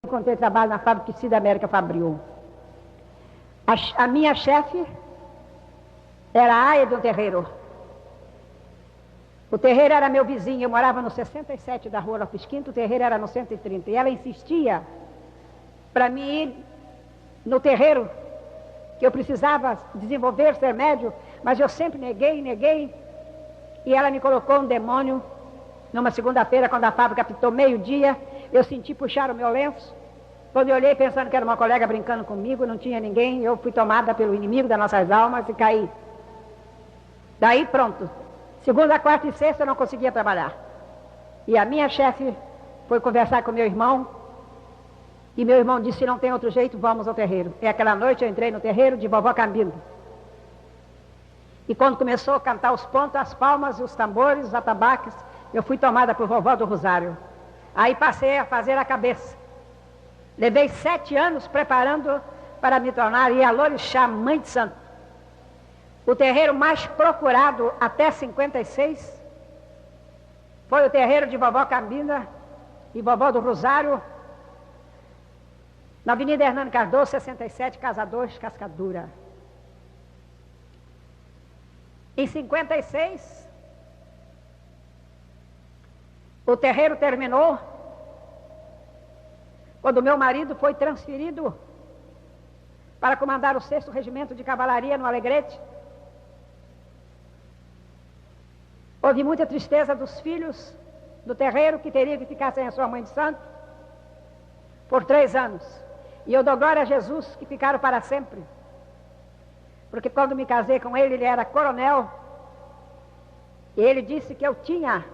Encontrei trabalho na fábrica de Cida América Fabril. A minha chefe era a aia do terreiro. O terreiro era meu vizinho, eu morava no 67 da rua Lopes Quinto, o terreiro era no 130. E ela insistia para mim ir no terreiro, que eu precisava desenvolver, ser médio, mas eu sempre neguei. E ela me colocou um demônio numa segunda-feira, quando a fábrica apitou meio-dia. Eu senti puxar o meu lenço. Quando eu olhei pensando que era uma colega brincando comigo, não tinha ninguém, eu fui tomada pelo inimigo das nossas almas e caí. Daí pronto. Segunda, quarta e sexta eu não conseguia trabalhar. E a minha chefe foi conversar com meu irmão. E meu irmão disse, não tem outro jeito, vamos ao terreiro. E aquela noite eu entrei no terreiro de vovó Cambindo. E quando começou a cantar os pontos, as palmas, os tambores, os atabaques, eu fui tomada por vovó do Rosário. Aí passei a fazer a cabeça. Levei 7 anos preparando para me tornar Ialorixá, mãe de santo. O terreiro mais procurado até 56 foi o terreiro de vovó Cambinda e vovó do Rosário, na Avenida Hernando Cardoso, 67, Casa 2, Cascadura. Em 56, o terreiro terminou quando meu marido foi transferido para comandar o 6º Regimento de Cavalaria no Alegrete. Houve muita tristeza dos filhos do terreiro, que teriam que ficar sem a sua mãe de santo por 3 anos. E eu dou glória a Jesus, que ficaram para sempre. Porque quando me casei com ele, ele era coronel. E ele disse que eu tinha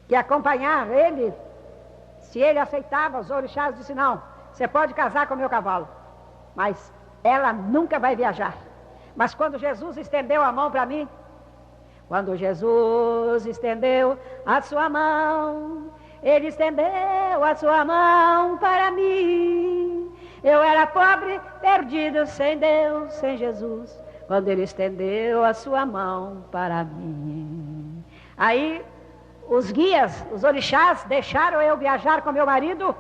que acompanhar ele. Se ele aceitava, os orixás disse, não, você pode casar com o meu cavalo, mas ela nunca vai viajar. Mas quando Jesus estendeu a mão para mim, quando Jesus estendeu a sua mão, ele estendeu a sua mão para mim. Eu era pobre, perdido, sem Deus, sem Jesus, quando ele estendeu a sua mão para mim. Aí os guias, os orixás, deixaram eu viajar com meu marido.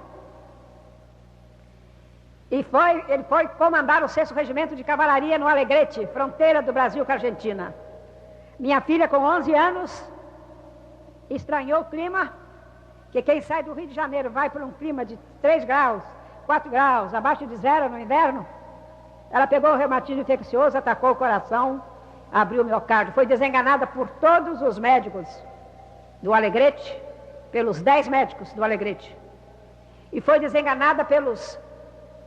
E ele foi comandar o 6º Regimento de Cavalaria no Alegrete, fronteira do Brasil com a Argentina. Minha filha, com 11 anos, estranhou o clima, que quem sai do Rio de Janeiro vai para um clima de 3 graus, 4 graus, abaixo de 0 no inverno. Ela pegou o reumatismo infeccioso, atacou o coração, abriu o miocárdio. Foi desenganada por todos os médicos do Alegrete, pelos 10 médicos do Alegrete. E foi desenganada pelos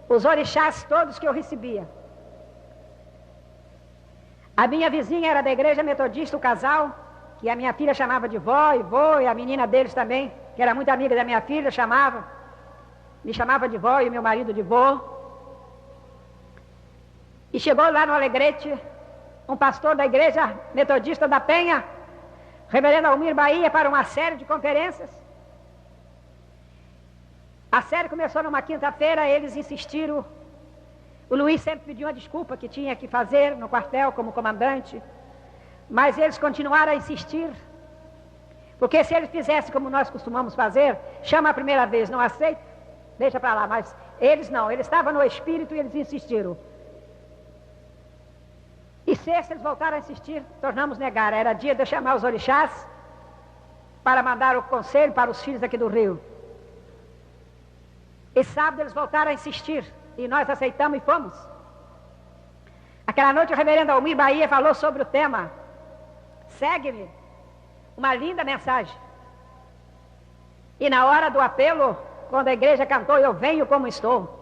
os orixás todos que eu recebia. A minha vizinha era da igreja metodista, o casal, que a minha filha chamava de vó e vô, e a menina deles também, que era muito amiga da minha filha, me chamava de vó e meu marido de vô. E chegou lá no Alegrete um pastor da igreja metodista da Penha, reverendo Almir Bahia, para uma série de conferências. A série começou numa quinta-feira, eles insistiram. O Luiz sempre pediu uma desculpa que tinha que fazer no quartel como comandante, mas eles continuaram a insistir, porque se eles fizessem como nós costumamos fazer, chama a primeira vez, não aceita, deixa para lá, mas eles não, eles estavam no espírito e eles insistiram. E sexta eles voltaram a insistir, tornamos negar, era dia de eu chamar os orixás para mandar o conselho para os filhos aqui do Rio. E sábado eles voltaram a insistir, e nós aceitamos e fomos. Aquela noite o reverendo Almir Bahia falou sobre o tema Segue-me, uma linda mensagem. E na hora do apelo, quando a igreja cantou Eu venho como estou,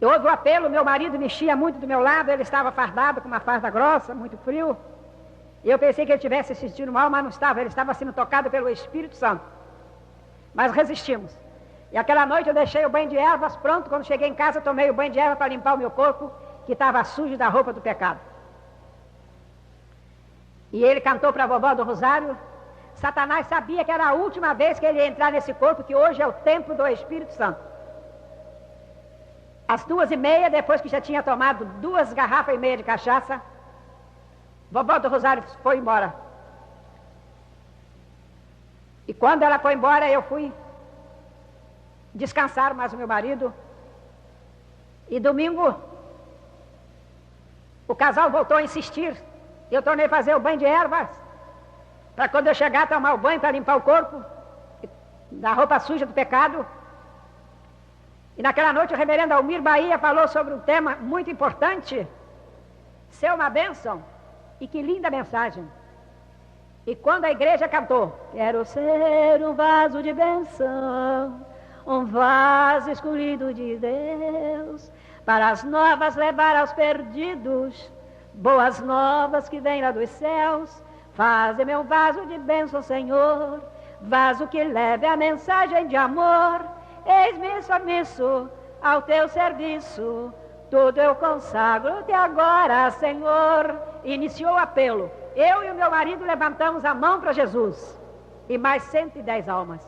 houve o apelo, meu marido mexia muito do meu lado, ele estava fardado com uma farda grossa, muito frio, e eu pensei que ele tivesse sentido mal, mas não estava, ele estava sendo tocado pelo Espírito Santo. Mas resistimos. E aquela noite eu deixei o banho de ervas pronto. Quando cheguei em casa, tomei o banho de erva para limpar o meu corpo, que estava sujo da roupa do pecado. E ele cantou para a vovó do Rosário. Satanás sabia que era a última vez que ele ia entrar nesse corpo, que hoje é o templo do Espírito Santo. Às 2h30, depois que já tinha tomado 2,5 garrafas de cachaça, vovó do Rosário foi embora. E quando ela foi embora, eu fui descansaram mais o meu marido. E domingo, o casal voltou a insistir. Eu tornei a fazer o banho de ervas, para quando eu chegar, tomar o banho para limpar o corpo da roupa suja do pecado. E naquela noite o reverendo Almir Bahia falou sobre um tema muito importante, ser uma bênção. E que linda mensagem. E quando a igreja cantou, quero ser um vaso de bênção, um vaso escolhido de Deus, para as novas levar aos perdidos, boas novas que vêm lá dos céus. Faze-me um vaso de bênção, Senhor, vaso que leve a mensagem de amor. Eis-me submisso ao teu serviço, tudo eu consagro-te agora, Senhor. Iniciou o apelo. Eu e o meu marido levantamos a mão para Jesus. E mais 110 almas.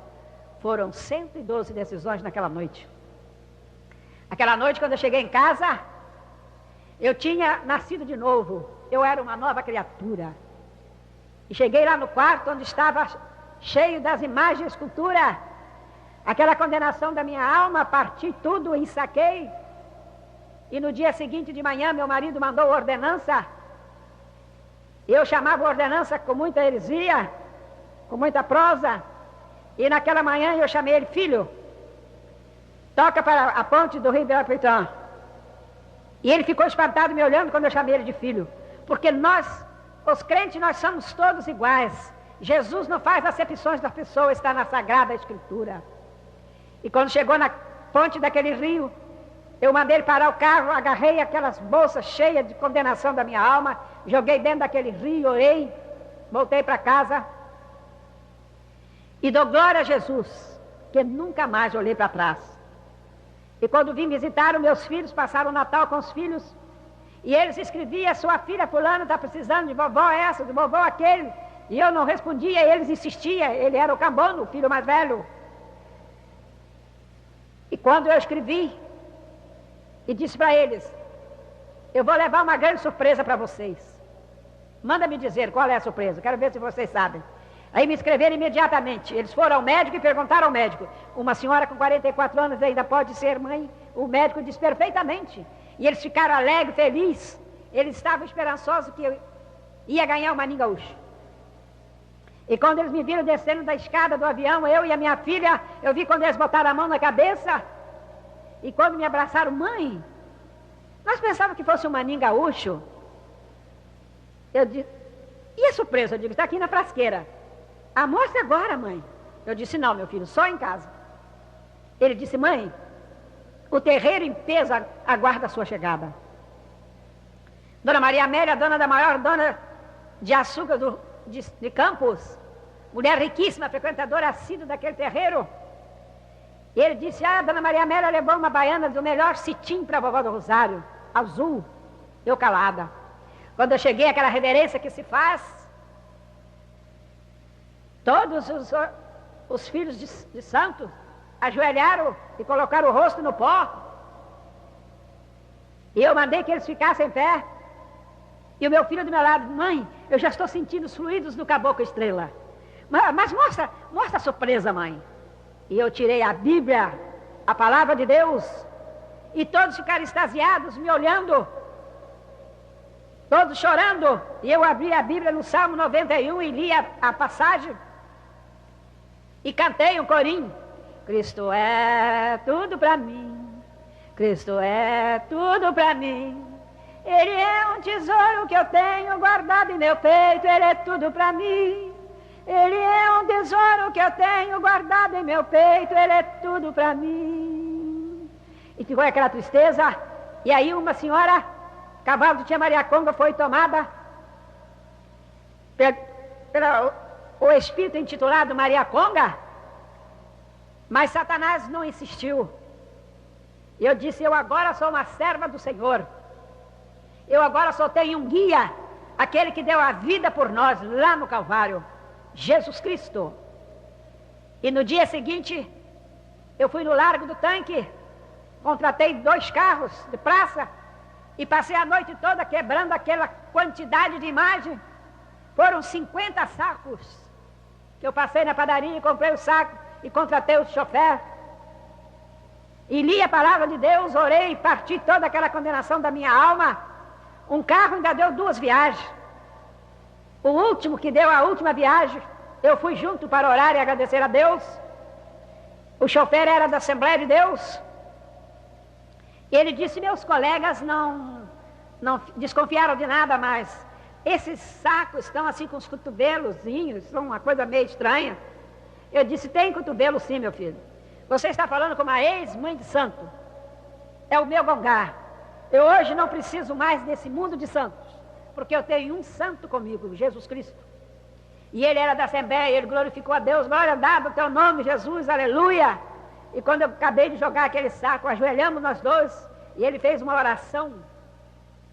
Foram 112 decisões naquela noite. Aquela noite, quando eu cheguei em casa, eu tinha nascido de novo. Eu era uma nova criatura. E cheguei lá no quarto, onde estava cheio das imagens de escultura. Aquela condenação da minha alma, parti tudo, ensaquei. E no dia seguinte de manhã, meu marido mandou ordenança. Eu chamava ordenança com muita heresia, com muita prosa. E naquela manhã eu chamei ele, filho, toca para a ponte do Rio Ibirapuitã. E ele ficou espantado me olhando quando eu chamei ele de filho. Porque nós, os crentes, nós somos todos iguais. Jesus não faz acepções das pessoas, está na Sagrada Escritura. E quando chegou na ponte daquele rio, eu mandei ele parar o carro, agarrei aquelas bolsas cheias de condenação da minha alma, joguei dentro daquele rio, orei, voltei para casa e dou glória a Jesus, que nunca mais olhei para trás. E quando vim visitar os meus filhos, passaram o Natal com os filhos, e eles escreviam, sua filha fulana está precisando de vovó essa, de vovó aquele, e eu não respondia, e eles insistiam, ele era o Cambono, o filho mais velho. E quando eu escrevi, e disse para eles, eu vou levar uma grande surpresa para vocês. Manda me dizer qual é a surpresa, quero ver se vocês sabem. Aí me escreveram imediatamente. Eles foram ao médico e perguntaram ao médico. Uma senhora com 44 anos ainda pode ser mãe? O médico disse perfeitamente. E eles ficaram alegres, felizes. Eles estavam esperançosos que eu ia ganhar uma ninga gaúcha. E quando eles me viram descendo da escada do avião, eu e a minha filha, eu vi quando eles botaram a mão na cabeça. E quando me abraçaram, mãe, nós pensávamos que fosse um maninho gaúcho. Eu disse, e a surpresa? Eu digo, está aqui na frasqueira. Ah, mostra agora, mãe. Eu disse, não, meu filho, só em casa. Ele disse, mãe, o terreiro em peso aguarda a sua chegada. Dona Maria Amélia, dona da maior dona de açúcar de Campos, mulher riquíssima, frequentadora assídua daquele terreiro. E ele disse, Dona Maria Amélia levou uma baiana do melhor cetim para a vovó do Rosário, azul. Eu calada. Quando eu cheguei, aquela reverência que se faz, todos os filhos de santo ajoelharam e colocaram o rosto no pó. E eu mandei que eles ficassem em pé. E o meu filho do meu lado, mãe, eu já estou sentindo os fluidos do Caboclo Estrela. Mas mostra a surpresa, mãe. E eu tirei a Bíblia, a palavra de Deus, e todos ficaram extasiados, me olhando, todos chorando. E eu abri a Bíblia no Salmo 91 e li a passagem, e cantei um corinho. Cristo é tudo para mim, Cristo é tudo para mim. Ele é um tesouro que eu tenho guardado em meu peito, Ele é tudo para mim. Ele é um tesouro que eu tenho guardado em meu peito, Ele é tudo para mim. E ficou aquela tristeza. E aí uma senhora, cavalo do Tia Maria Conga, foi tomada pelo espírito intitulado Maria Conga. Mas Satanás não insistiu. Eu disse, eu agora sou uma serva do Senhor. Eu agora só tenho um guia, aquele que deu a vida por nós lá no Calvário, Jesus Cristo. E no dia seguinte, eu fui no Largo do Tanque, contratei 2 carros de praça e passei a noite toda quebrando aquela quantidade de imagem. Foram 50 sacos que eu passei na padaria e comprei o saco e contratei o chofer. e li a palavra de Deus, orei e parti toda aquela condenação da minha alma. Um carro ainda deu 2 viagens. O último que deu a última viagem, eu fui junto para orar e agradecer a Deus. O chofer era da Assembleia de Deus. E ele disse: meus colegas não desconfiaram de nada, mas esses sacos estão assim com os cotovelozinhos, são uma coisa meio estranha. Eu disse: tem cotovelo sim, meu filho. Você está falando com uma ex-mãe de santo. É o meu gongar. Eu hoje não preciso mais desse mundo de santos, porque eu tenho um santo comigo, Jesus Cristo. E ele era da Assembleia, ele glorificou a Deus: glória dada ao teu nome, Jesus, aleluia. E quando eu acabei de jogar aquele saco, ajoelhamos nós dois, e ele fez uma oração,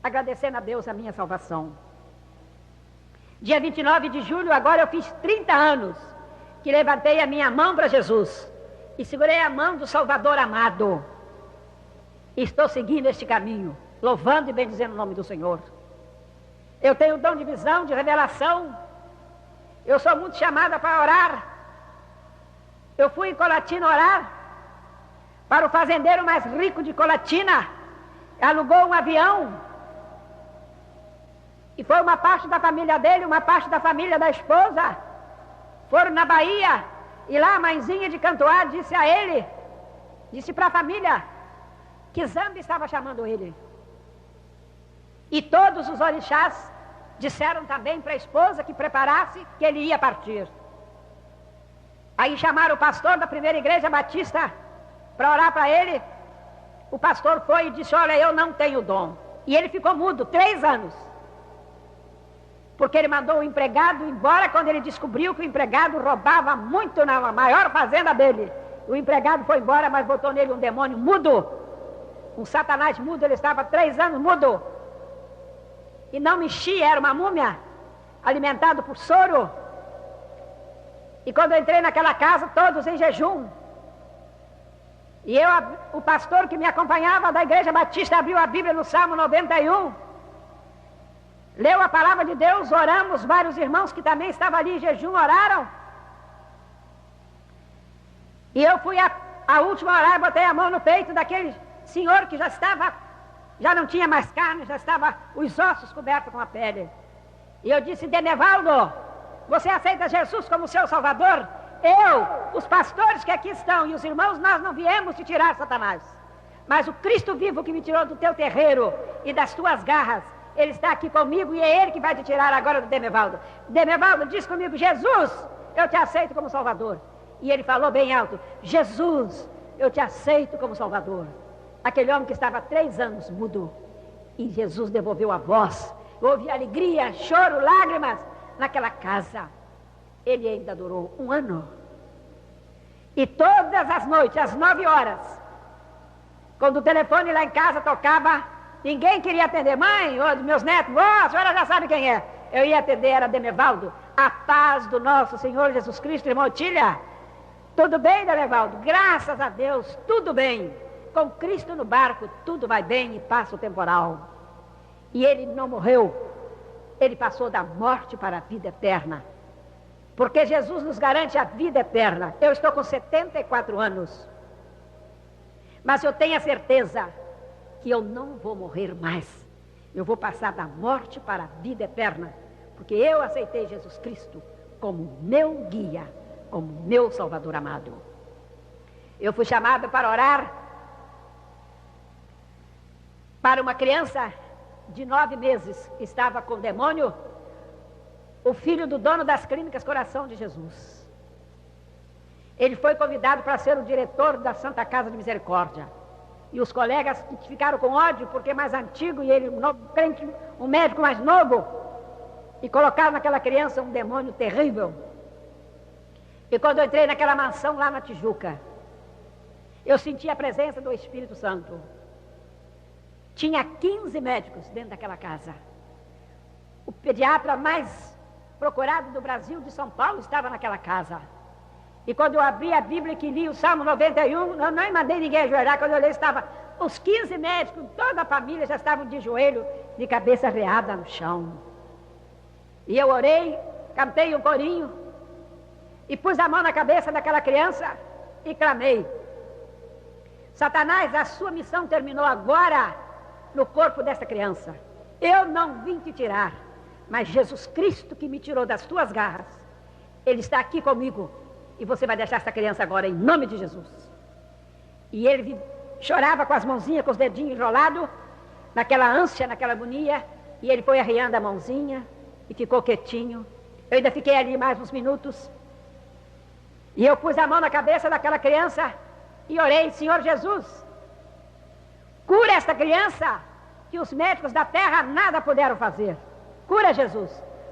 agradecendo a Deus a minha salvação. Dia 29 de julho, agora eu fiz 30 anos, que levantei a minha mão para Jesus, e segurei a mão do Salvador amado. E estou seguindo este caminho, louvando e bendizendo o nome do Senhor. Eu tenho dom de visão, de revelação. Eu sou muito chamada para orar. Eu fui em Colatina orar para o fazendeiro mais rico de Colatina. Alugou um avião. E foi uma parte da família dele, uma parte da família da esposa. Foram na Bahia. E lá a mãezinha de Cantoá disse a ele, disse para a família, que Zambi estava chamando ele. E todos os orixás disseram também para a esposa que preparasse, que ele ia partir. Aí chamaram o pastor da primeira igreja batista para orar para ele. O pastor foi e disse: olha, eu não tenho dom. E ele ficou mudo 3 anos. Porque ele mandou o empregado embora quando ele descobriu que o empregado roubava muito na maior fazenda dele. O empregado foi embora, mas botou nele um demônio mudo. Um satanás mudo, ele estava 3 anos mudo. E não mexia, era uma múmia, alimentado por soro. E quando eu entrei naquela casa, todos em jejum. E o pastor que me acompanhava da igreja batista abriu a Bíblia no Salmo 91. Leu a palavra de Deus, oramos, vários irmãos que também estavam ali em jejum oraram. E eu fui a última orar, botei a mão no peito daquele senhor que já não tinha mais carne, já estava os ossos cobertos com a pele. E eu disse: Denevaldo, você aceita Jesus como seu Salvador? Eu, os pastores que aqui estão e os irmãos, nós não viemos te tirar, Satanás. Mas o Cristo vivo que me tirou do teu terreiro e das tuas garras, ele está aqui comigo e é ele que vai te tirar agora do Denevaldo. Denevaldo, diz comigo: Jesus, eu te aceito como Salvador. E ele falou bem alto: Jesus, eu te aceito como Salvador. Aquele homem que estava 3 anos mudo, e Jesus devolveu a voz. Houve alegria, choro, lágrimas naquela casa. Ele ainda durou 1 ano. E todas as noites, às 9 horas, quando o telefone lá em casa tocava, ninguém queria atender. Mãe, ou dos meus netos, a senhora já sabe quem é. Eu ia atender, era Denevaldo. A paz do nosso Senhor Jesus Cristo, irmão Otília. Tudo bem, Denevaldo? Graças a Deus, tudo bem. Com Cristo no barco, tudo vai bem e passa o temporal. E ele não morreu. Ele passou da morte para a vida eterna. Porque Jesus nos garante a vida eterna. Eu estou com 74 anos. Mas eu tenho a certeza que eu não vou morrer mais. Eu vou passar da morte para a vida eterna. Porque eu aceitei Jesus Cristo como meu guia, como meu Salvador amado. Eu fui chamada para orar para uma criança de 9 meses que estava com demônio, o filho do dono das clínicas Coração de Jesus. Ele foi convidado para ser o diretor da Santa Casa de Misericórdia. E os colegas ficaram com ódio, porque é mais antigo, e ele, um médico mais novo, e colocaram naquela criança um demônio terrível. E quando eu entrei naquela mansão lá na Tijuca, eu senti a presença do Espírito Santo. Tinha 15 médicos dentro daquela casa. O pediatra mais procurado do Brasil, de São Paulo, estava naquela casa. E quando eu abri a Bíblia que li o Salmo 91, eu não mandei ninguém ajoelhar. Quando eu olhei, estava os 15 médicos, toda a família já estavam de joelho, de cabeça reada no chão. E eu orei, cantei um corinho, e pus a mão na cabeça daquela criança e clamei: Satanás, a sua missão terminou agora no corpo dessa criança. Eu não vim te tirar, mas Jesus Cristo que me tirou das tuas garras, Ele está aqui comigo e você vai deixar essa criança agora em nome de Jesus. E ele chorava com as mãozinhas, com os dedinhos enrolados, naquela ânsia, naquela agonia, e ele foi arriando a mãozinha e ficou quietinho. Eu ainda fiquei ali mais uns minutos e eu pus a mão na cabeça daquela criança e orei: Senhor Jesus, cura esta criança, que os médicos da terra nada puderam fazer. Cura, Jesus,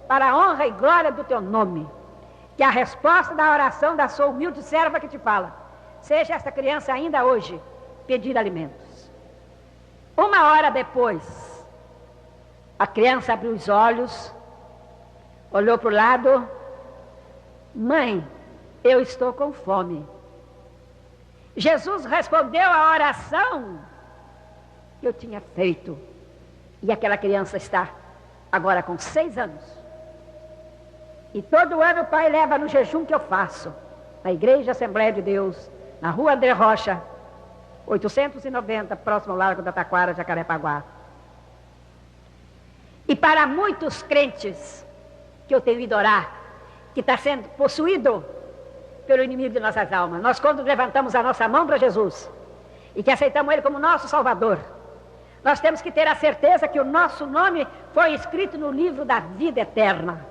para a honra e glória do teu nome. Que a resposta da oração da sua humilde serva que te fala, seja esta criança ainda hoje pedir alimentos. 1 hora depois, a criança abriu os olhos, olhou para o lado: mãe, eu estou com fome. Jesus respondeu a oração que eu tinha feito. E aquela criança está agora com 6 anos. E todo ano o pai leva no jejum que eu faço, na Igreja Assembleia de Deus, na Rua André Rocha, 890, próximo ao Largo da Taquara, Jacarepaguá. E para muitos crentes que eu tenho ido orar, que está sendo possuído pelo inimigo de nossas almas, nós quando levantamos a nossa mão para Jesus e que aceitamos Ele como nosso Salvador, nós temos que ter a certeza que o nosso nome foi escrito no livro da vida eterna.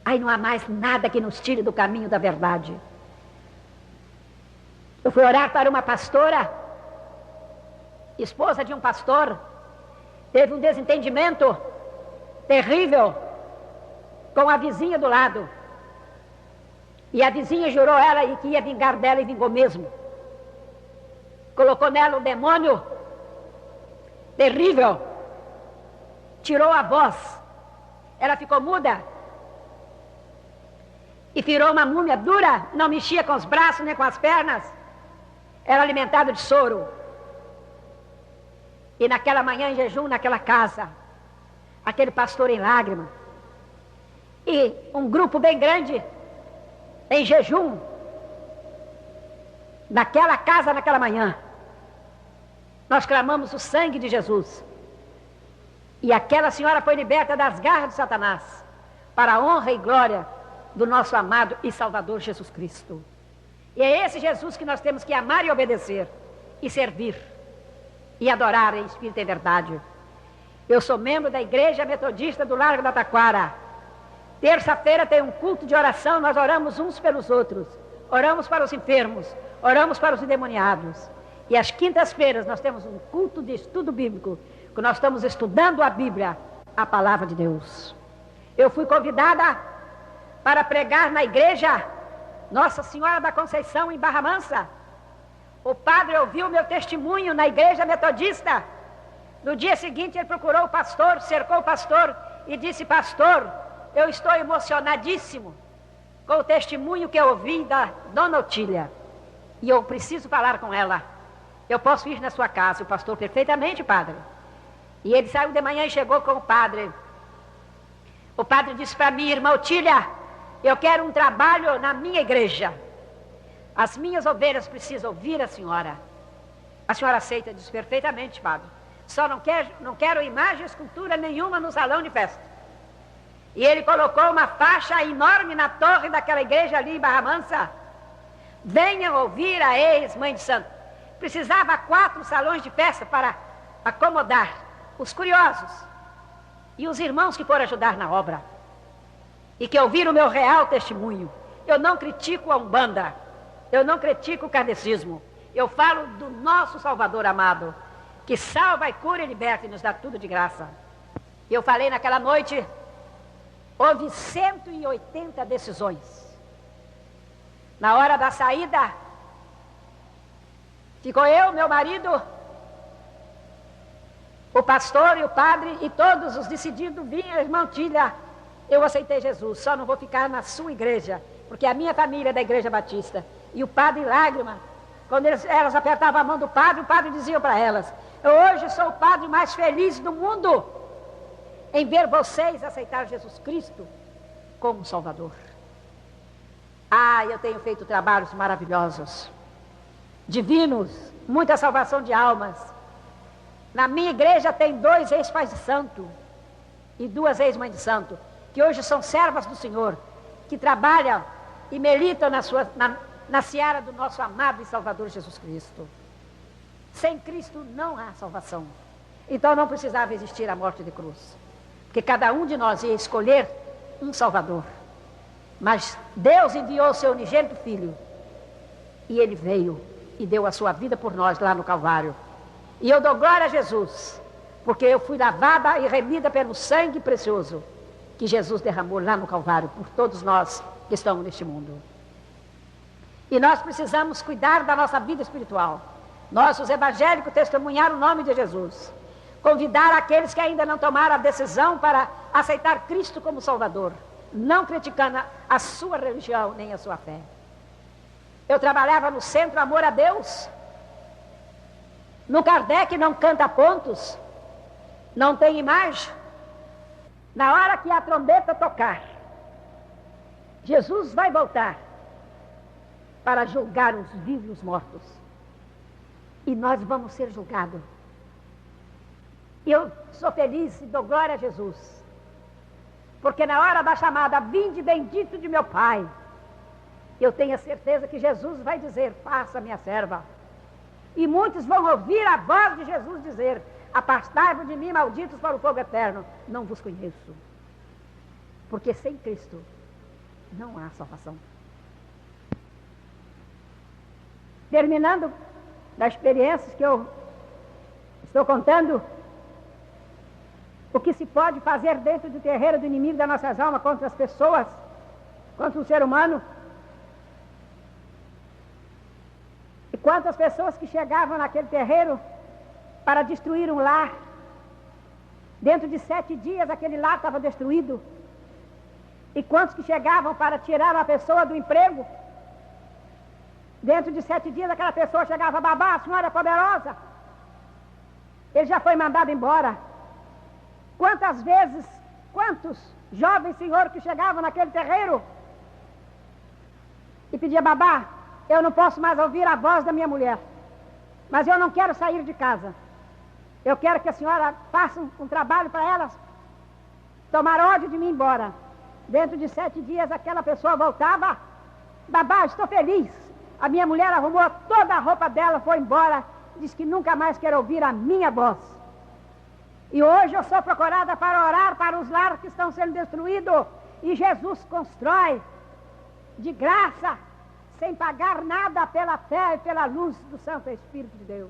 Aí não há mais nada que nos tire do caminho da verdade. Eu fui orar para uma pastora, esposa de um pastor, teve um desentendimento terrível com a vizinha do lado. E a vizinha jurou ela que ia vingar dela e vingou mesmo. Colocou nela um demônio terrível, tirou a voz, ela ficou muda e virou uma múmia dura, não mexia com os braços nem com as pernas, era alimentada de soro. E naquela manhã em jejum, naquela casa, aquele pastor em lágrima e um grupo bem grande em jejum, naquela casa, naquela manhã, nós clamamos o sangue de Jesus. E aquela senhora foi liberta das garras de Satanás, para a honra e glória do nosso amado e Salvador Jesus Cristo. E é esse Jesus que nós temos que amar e obedecer, e servir, e adorar em espírito e verdade. Eu sou membro da Igreja Metodista do Largo da Taquara. Terça-feira tem um culto de oração, nós oramos uns pelos outros, oramos para os enfermos, oramos para os endemoniados. E às quintas-feiras nós temos um culto de estudo bíblico, que nós estamos estudando a Bíblia, a Palavra de Deus. Eu fui convidada para pregar na igreja Nossa Senhora da Conceição, em Barra Mansa. O padre ouviu meu testemunho na Igreja Metodista. No dia seguinte ele procurou o pastor, cercou o pastor e disse: pastor, eu estou emocionadíssimo com o testemunho que eu ouvi da Dona Otília, e eu preciso falar com ela. Eu posso ir na sua casa? O pastor: perfeitamente, padre. E ele saiu de manhã e chegou com o padre. O padre disse para mim: irmã Otília, eu quero um trabalho na minha igreja. As minhas ovelhas precisam ouvir a senhora. A senhora aceita? Disse: perfeitamente, padre. Só não quero imagem, escultura nenhuma no salão de festa. E ele colocou uma faixa enorme na torre daquela igreja ali em Barra Mansa: venham ouvir a ex-mãe de santo. Precisava 4 salões de festa para acomodar os curiosos e os irmãos que foram ajudar na obra e que ouviram o meu real testemunho. Eu não critico a Umbanda, eu não critico o kardecismo, eu falo do nosso Salvador amado, que salva e cura e liberta e nos dá tudo de graça. Eu falei naquela noite, houve 180 decisões. Na hora da saída, ficou eu, meu marido, o pastor e o padre, e todos os decididos vinham: irmã Otília, eu aceitei Jesus, só não vou ficar na sua igreja, porque a minha família é da Igreja Batista. E o padre em lágrima, quando elas apertavam a mão do padre, o padre dizia para elas: eu hoje sou o padre mais feliz do mundo em ver vocês aceitar Jesus Cristo como Salvador. Ah, eu tenho feito trabalhos maravilhosos, divinos, muita salvação de almas. Na minha igreja tem 2 ex-pais de santo e 2 ex-mães de santo, que hoje são servas do Senhor, que trabalham e militam na seara do nosso amado e Salvador Jesus Cristo. Sem Cristo não há salvação. Então não precisava existir a morte de cruz, porque cada um de nós ia escolher um Salvador. Mas Deus enviou o seu unigênito Filho, e Ele veio e deu a sua vida por nós lá no Calvário. E eu dou glória a Jesus, porque eu fui lavada e remida pelo sangue precioso que Jesus derramou lá no Calvário por todos nós que estamos neste mundo. E nós precisamos cuidar da nossa vida espiritual. Nós, os evangélicos, testemunhar o nome de Jesus. Convidar aqueles que ainda não tomaram a decisão para aceitar Cristo como Salvador, não criticando a sua religião nem a sua fé. Eu trabalhava no Centro Amor a Deus. No Kardec não canta pontos, não tem imagem. Na hora que a trombeta tocar, Jesus vai voltar para julgar os vivos e os mortos. E nós vamos ser julgados. E eu sou feliz e dou glória a Jesus. Porque na hora da chamada, vinde bendito de meu Pai, eu tenho a certeza que Jesus vai dizer, faça minha serva. E muitos vão ouvir a voz de Jesus dizer, afastai-vos de mim, malditos, para o fogo eterno. Não vos conheço. Porque sem Cristo não há salvação. Terminando das experiências que eu estou contando, o que se pode fazer dentro do terreiro do inimigo das nossas almas contra as pessoas, contra o ser humano. E quantas pessoas que chegavam naquele terreiro para destruir um lar. Dentro de 7 dias aquele lar estava destruído. E quantos que chegavam para tirar uma pessoa do emprego. Dentro de 7 dias aquela pessoa chegava, babá, a senhora é poderosa. Ele já foi mandado embora. Quantas vezes, quantos jovens senhores que chegavam naquele terreiro e pedia, babá, eu não posso mais ouvir a voz da minha mulher, mas eu não quero sair de casa. Eu quero que a senhora faça um trabalho para elas tomar ódio de mim e ir embora. Dentro de 7 dias aquela pessoa voltava, babá, estou feliz. A minha mulher arrumou toda a roupa dela, foi embora, diz que nunca mais quer ouvir a minha voz. E hoje eu sou procurada para orar para os lares que estão sendo destruídos. E Jesus constrói de graça, sem pagar nada, pela fé e pela luz do Santo Espírito de Deus.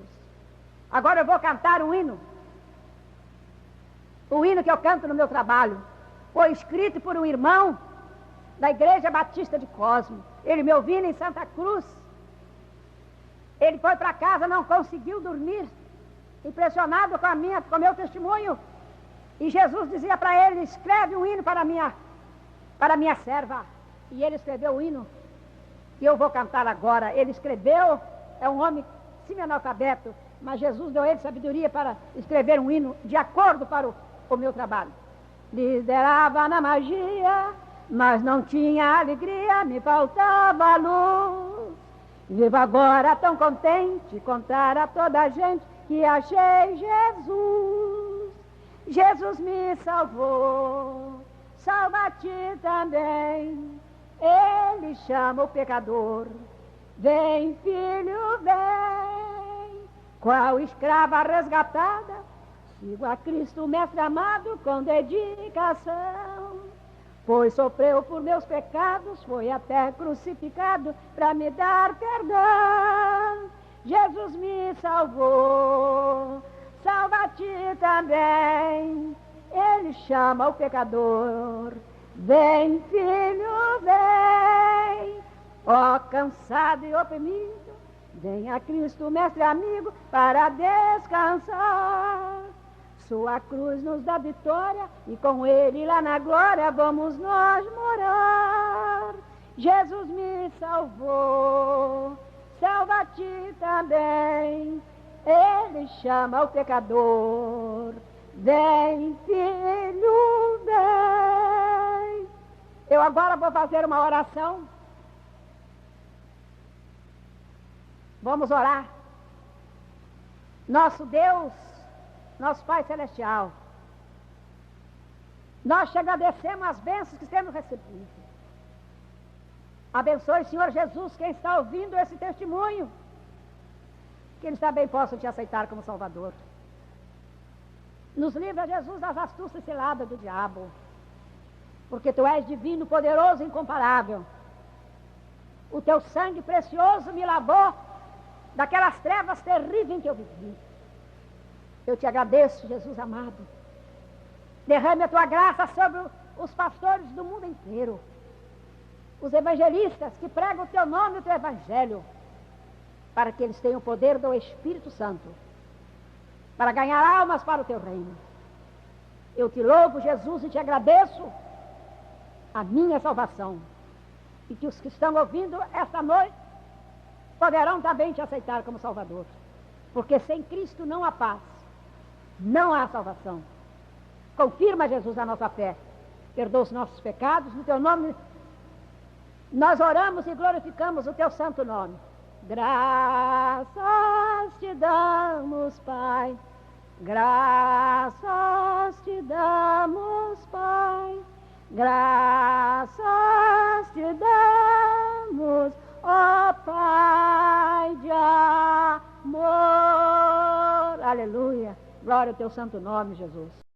Agora eu vou cantar um hino. O hino que eu canto no meu trabalho foi escrito por um irmão da Igreja Batista de Cosmo. Ele me ouvindo em Santa Cruz. Ele foi para casa, não conseguiu dormir, impressionado com o meu testemunho. E Jesus dizia para ele, escreve um hino para minha serva. E ele escreveu o hino, e eu vou cantar agora. Ele escreveu, é um homem semi-analfabeto, mas Jesus deu a ele sabedoria para escrever um hino de acordo para o meu trabalho. Liderava na magia, mas não tinha alegria, me faltava luz. Vivo agora tão contente, contar a toda a gente que achei Jesus. Jesus me salvou, salva-te também. Ele chama o pecador, vem filho, vem. Qual escrava resgatada, sigo a Cristo, mestre amado, com dedicação. Pois sofreu por meus pecados, foi até crucificado para me dar perdão. Jesus me salvou, salva-te também. Ele chama o pecador, vem filho, vem. Ó cansado e oprimido, vem a Cristo, mestre amigo, para descansar. Sua cruz nos dá vitória e com ele lá na glória vamos nós morar. Jesus me salvou, salva-te também. Ele chama o pecador, vem filho, vem. Eu agora vou fazer uma oração. Vamos orar. Nosso Deus, nosso Pai Celestial, nós te agradecemos as bênçãos que temos recebido. Abençoe, Senhor Jesus, quem está ouvindo esse testemunho, que eles também possam te aceitar como Salvador. Nos livra, Jesus, das astúcias ciladas do diabo, porque tu és divino, poderoso e incomparável. O teu sangue precioso me lavou daquelas trevas terríveis em que eu vivi. Eu te agradeço, Jesus amado. Derrame a tua graça sobre os pastores do mundo inteiro, os evangelistas que pregam o teu nome e o teu evangelho, para que eles tenham o poder do Espírito Santo, para ganhar almas para o teu reino. Eu te louvo, Jesus, e te agradeço a minha salvação, e que os que estão ouvindo esta noite poderão também te aceitar como Salvador, porque sem Cristo não há paz, não há salvação. Confirma, Jesus, a nossa fé, perdoa os nossos pecados, no teu nome nós oramos e glorificamos o teu santo nome. Graças te damos, Pai, graças te damos, Pai, graças te damos, ó Pai de amor. Aleluia, glória ao teu santo nome, Jesus.